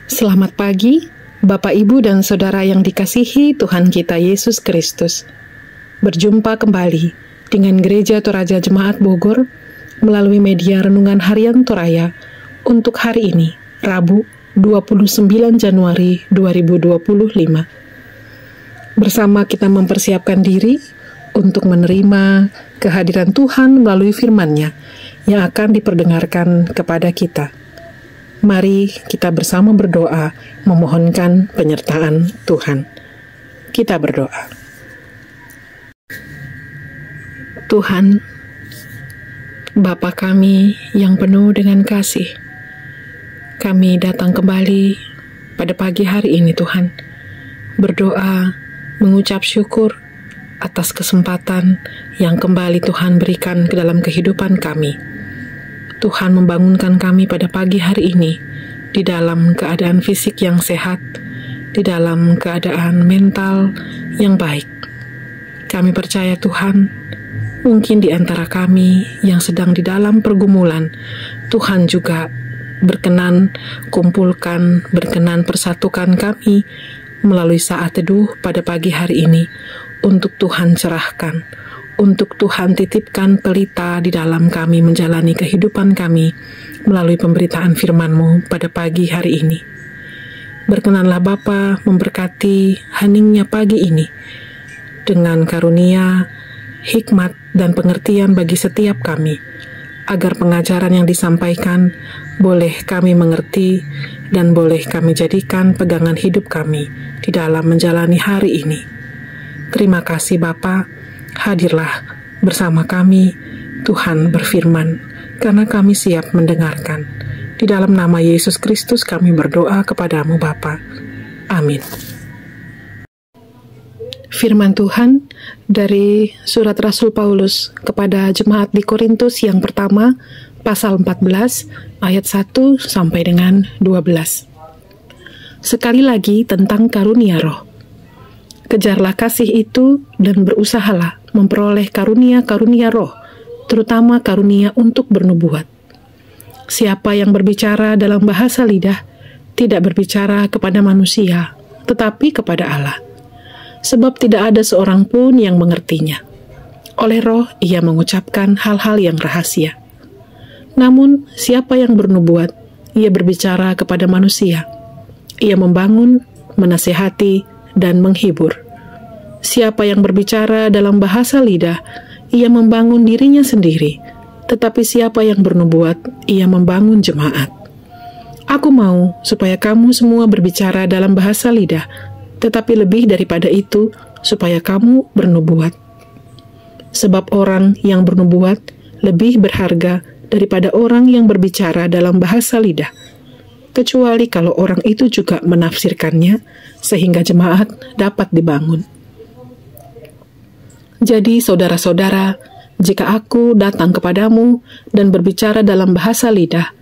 Selamat pagi, Bapak, Ibu, dan Saudara yang dikasihi Tuhan kita Yesus Kristus. Berjumpa kembali dengan Gereja Toraja Jemaat Bogor melalui media Renungan Harian Toraya untuk hari ini, Rabu 29 Januari 2025. Bersama kita mempersiapkan diri untuk menerima kehadiran Tuhan melalui firman-Nya yang akan diperdengarkan kepada kita. Mari kita bersama berdoa memohonkan penyertaan Tuhan. Kita berdoa. Tuhan, Bapa kami yang penuh dengan kasih, kami datang kembali pada pagi hari ini Tuhan, berdoa, mengucap syukur atas kesempatan yang kembali Tuhan berikan ke dalam kehidupan kami. Tuhan membangunkan kami pada pagi hari ini di dalam keadaan fisik yang sehat, di dalam keadaan mental yang baik. Kami percaya Tuhan, mungkin di antara kami yang sedang di dalam pergumulan, Tuhan juga berkenan kumpulkan, berkenan persatukan kami melalui saat teduh pada pagi hari ini untuk Tuhan cerahkan, untuk Tuhan titipkan pelita di dalam kami menjalani kehidupan kami melalui pemberitaan firman-Mu pada pagi hari ini. Berkenanlah Bapa memberkati heningnya pagi ini dengan karunia, hikmat, dan pengertian bagi setiap kami, agar pengajaran yang disampaikan boleh kami mengerti dan boleh kami jadikan pegangan hidup kami di dalam menjalani hari ini. Terima kasih Bapa. Hadirlah bersama kami, Tuhan berfirman, karena kami siap mendengarkan. Di dalam nama Yesus Kristus kami berdoa kepadamu Bapa. Amin. Firman Tuhan dari surat Rasul Paulus kepada jemaat di Korintus yang pertama, pasal 14, ayat 1 sampai dengan 12. Sekali lagi tentang karunia roh. Kejarlah kasih itu dan berusahalah memperoleh karunia-karunia roh, terutama karunia untuk bernubuat. Siapa yang berbicara dalam bahasa lidah, tidak berbicara kepada manusia, tetapi kepada Allah. Sebab tidak ada seorang pun yang mengertinya. Oleh roh, ia mengucapkan hal-hal yang rahasia. Namun, siapa yang bernubuat, ia berbicara kepada manusia. Ia membangun, menasihati, dan menghibur. Siapa yang berbicara dalam bahasa lidah, ia membangun dirinya sendiri, tetapi siapa yang bernubuat, ia membangun jemaat. Aku mau supaya kamu semua berbicara dalam bahasa lidah, tetapi lebih daripada itu, supaya kamu bernubuat. Sebab orang yang bernubuat lebih berharga daripada orang yang berbicara dalam bahasa lidah, kecuali kalau orang itu juga menafsirkannya, sehingga jemaat dapat dibangun. Jadi saudara-saudara, jika aku datang kepadamu dan berbicara dalam bahasa lidah,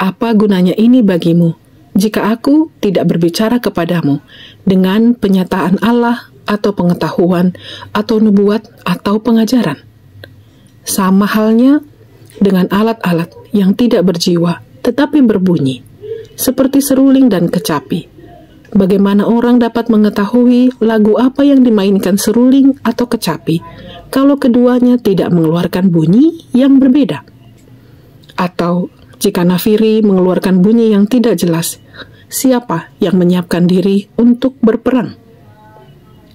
apa gunanya ini bagimu, jika aku tidak berbicara kepadamu dengan penyataan Allah atau pengetahuan atau nubuat atau pengajaran? Sama halnya dengan alat-alat yang tidak berjiwa tetapi berbunyi, seperti seruling dan kecapi. Bagaimana orang dapat mengetahui lagu apa yang dimainkan seruling atau kecapi kalau keduanya tidak mengeluarkan bunyi yang berbeda? Atau jika nafiri mengeluarkan bunyi yang tidak jelas, siapa yang menyiapkan diri untuk berperang?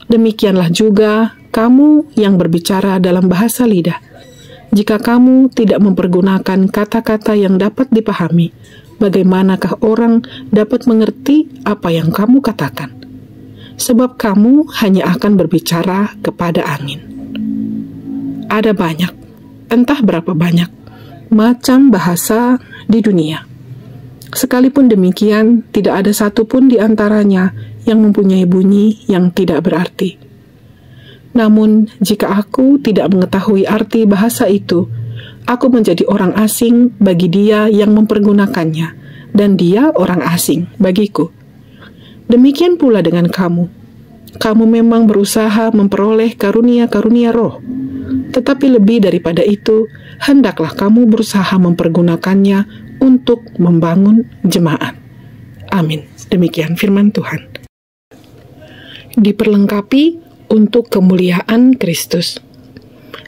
Demikianlah juga kamu yang berbicara dalam bahasa lidah. Jika kamu tidak mempergunakan kata-kata yang dapat dipahami, bagaimanakah orang dapat mengerti apa yang kamu katakan? Sebab kamu hanya akan berbicara kepada angin. Ada banyak, entah berapa banyak, macam bahasa di dunia. Sekalipun demikian, tidak ada satupun di antaranya yang mempunyai bunyi yang tidak berarti. Namun, jika aku tidak mengetahui arti bahasa itu, aku menjadi orang asing bagi dia yang mempergunakannya, dan dia orang asing bagiku. Demikian pula dengan kamu. Kamu memang berusaha memperoleh karunia-karunia roh, tetapi lebih daripada itu, hendaklah kamu berusaha mempergunakannya untuk membangun jemaat. Amin. Demikian firman Tuhan. Diperlengkapi untuk kemuliaan Kristus.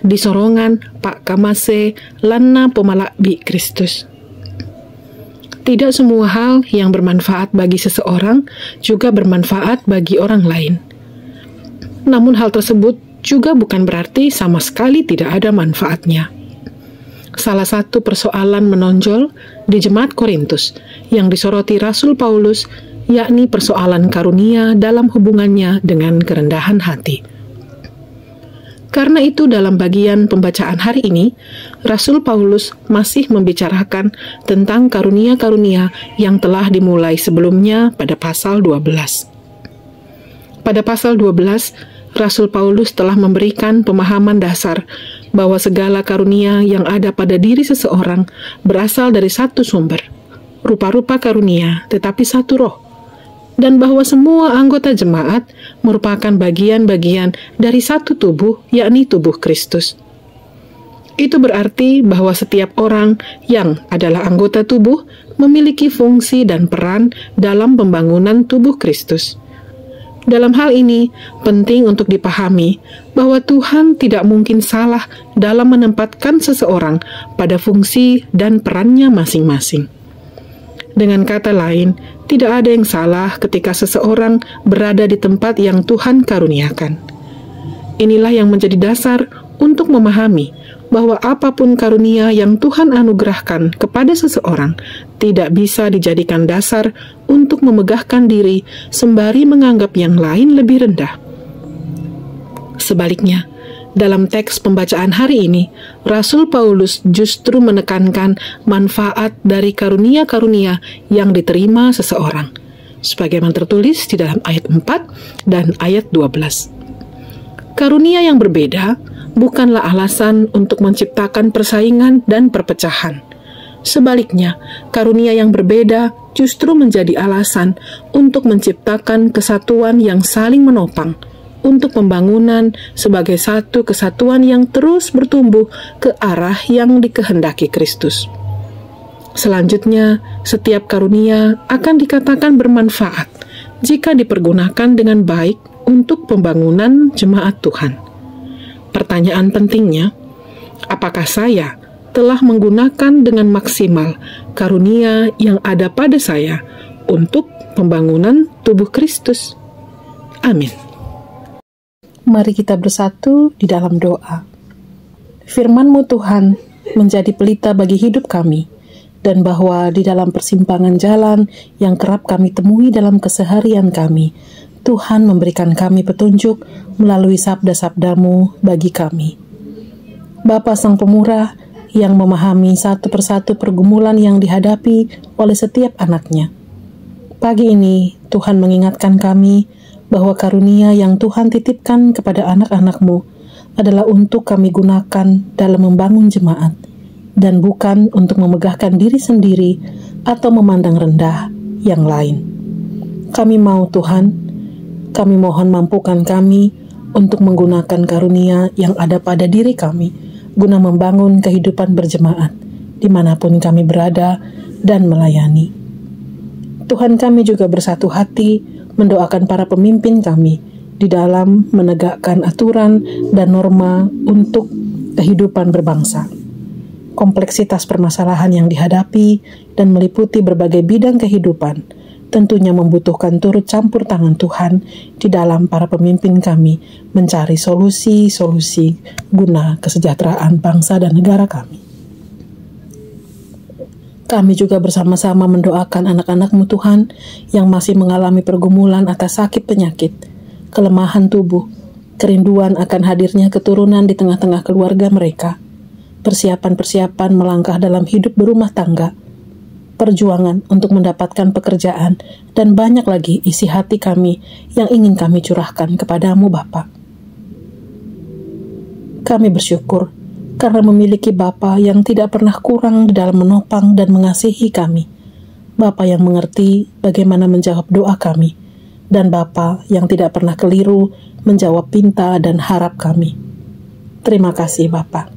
Disorongan Pak Kamase Lana Pemalakbi Kristus. Tidak semua hal yang bermanfaat bagi seseorang juga bermanfaat bagi orang lain. Namun hal tersebut juga bukan berarti sama sekali tidak ada manfaatnya. Salah satu persoalan menonjol di Jemaat Korintus yang disoroti Rasul Paulus, yakni persoalan karunia dalam hubungannya dengan kerendahan hati. Karena itu dalam bagian pembacaan hari ini, Rasul Paulus masih membicarakan tentang karunia-karunia yang telah dimulai sebelumnya pada pasal 12. Pada pasal 12, Rasul Paulus telah memberikan pemahaman dasar bahwa segala karunia yang ada pada diri seseorang berasal dari satu sumber, rupa-rupa karunia tetapi satu roh, dan bahwa semua anggota jemaat merupakan bagian-bagian dari satu tubuh, yakni tubuh Kristus. Itu berarti bahwa setiap orang yang adalah anggota tubuh memiliki fungsi dan peran dalam pembangunan tubuh Kristus. Dalam hal ini, penting untuk dipahami bahwa Tuhan tidak mungkin salah dalam menempatkan seseorang pada fungsi dan perannya masing-masing. Dengan kata lain, tidak ada yang salah ketika seseorang berada di tempat yang Tuhan karuniakan. Inilah yang menjadi dasar untuk memahami bahwa apapun karunia yang Tuhan anugerahkan kepada seseorang tidak bisa dijadikan dasar untuk memegahkan diri sembari menganggap yang lain lebih rendah. Sebaliknya, dalam teks pembacaan hari ini, Rasul Paulus justru menekankan manfaat dari karunia-karunia yang diterima seseorang, sebagaimana tertulis di dalam ayat 4 dan ayat 12. Karunia yang berbeda bukanlah alasan untuk menciptakan persaingan dan perpecahan. Sebaliknya, karunia yang berbeda justru menjadi alasan untuk menciptakan kesatuan yang saling menopang, untuk pembangunan sebagai satu kesatuan yang terus bertumbuh ke arah yang dikehendaki Kristus. Selanjutnya, setiap karunia akan dikatakan bermanfaat jika dipergunakan dengan baik untuk pembangunan jemaat Tuhan. Pertanyaan pentingnya, apakah saya telah menggunakan dengan maksimal karunia yang ada pada saya untuk pembangunan tubuh Kristus? Amin. Mari kita bersatu di dalam doa. Firman-Mu Tuhan menjadi pelita bagi hidup kami, dan bahwa di dalam persimpangan jalan yang kerap kami temui dalam keseharian kami, Tuhan memberikan kami petunjuk melalui sabda-sabda-Mu bagi kami. Bapa Sang Pemurah yang memahami satu persatu pergumulan yang dihadapi oleh setiap anaknya. Pagi ini Tuhan mengingatkan kami bahwa karunia yang Tuhan titipkan kepada anak-anak-Mu adalah untuk kami gunakan dalam membangun jemaat, dan bukan untuk memegahkan diri sendiri atau memandang rendah yang lain. Kami mau Tuhan, kami mohon mampukan kami untuk menggunakan karunia yang ada pada diri kami, guna membangun kehidupan berjemaat, dimanapun kami berada dan melayani. Tuhan, kami juga bersatu hati mendoakan para pemimpin kami di dalam menegakkan aturan dan norma untuk kehidupan berbangsa. Kompleksitas permasalahan yang dihadapi dan meliputi berbagai bidang kehidupan tentunya membutuhkan turut campur tangan Tuhan di dalam para pemimpin kami mencari solusi-solusi guna kesejahteraan bangsa dan negara kami. Kami juga bersama-sama mendoakan anak-anak-Mu Tuhan yang masih mengalami pergumulan atas sakit penyakit, kelemahan tubuh, kerinduan akan hadirnya keturunan di tengah-tengah keluarga mereka, persiapan-persiapan melangkah dalam hidup berumah tangga, perjuangan untuk mendapatkan pekerjaan, dan banyak lagi isi hati kami yang ingin kami curahkan kepadamu Bapa. Kami bersyukur karena memiliki Bapa yang tidak pernah kurang di dalam menopang dan mengasihi kami, Bapa yang mengerti bagaimana menjawab doa kami, dan Bapa yang tidak pernah keliru menjawab pinta dan harap kami. Terima kasih Bapa.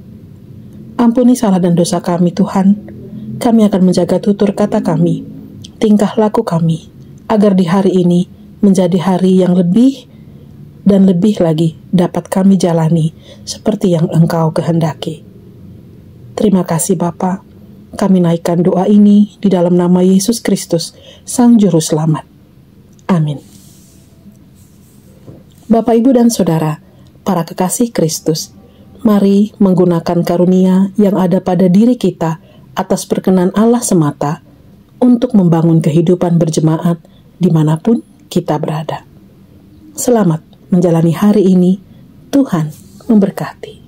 Ampuni salah dan dosa kami Tuhan. Kami akan menjaga tutur kata kami, tingkah laku kami, agar di hari ini menjadi hari yang lebih dan lebih lagi dapat kami jalani seperti yang Engkau kehendaki. Terima kasih Bapa. Kami naikkan doa ini di dalam nama Yesus Kristus, Sang Juru Selamat. Amin. Bapak, Ibu, dan Saudara, para kekasih Kristus, mari menggunakan karunia yang ada pada diri kita atas perkenan Allah semata untuk membangun kehidupan berjemaat dimanapun kita berada. Selamat menjalani hari ini. Tuhan memberkati.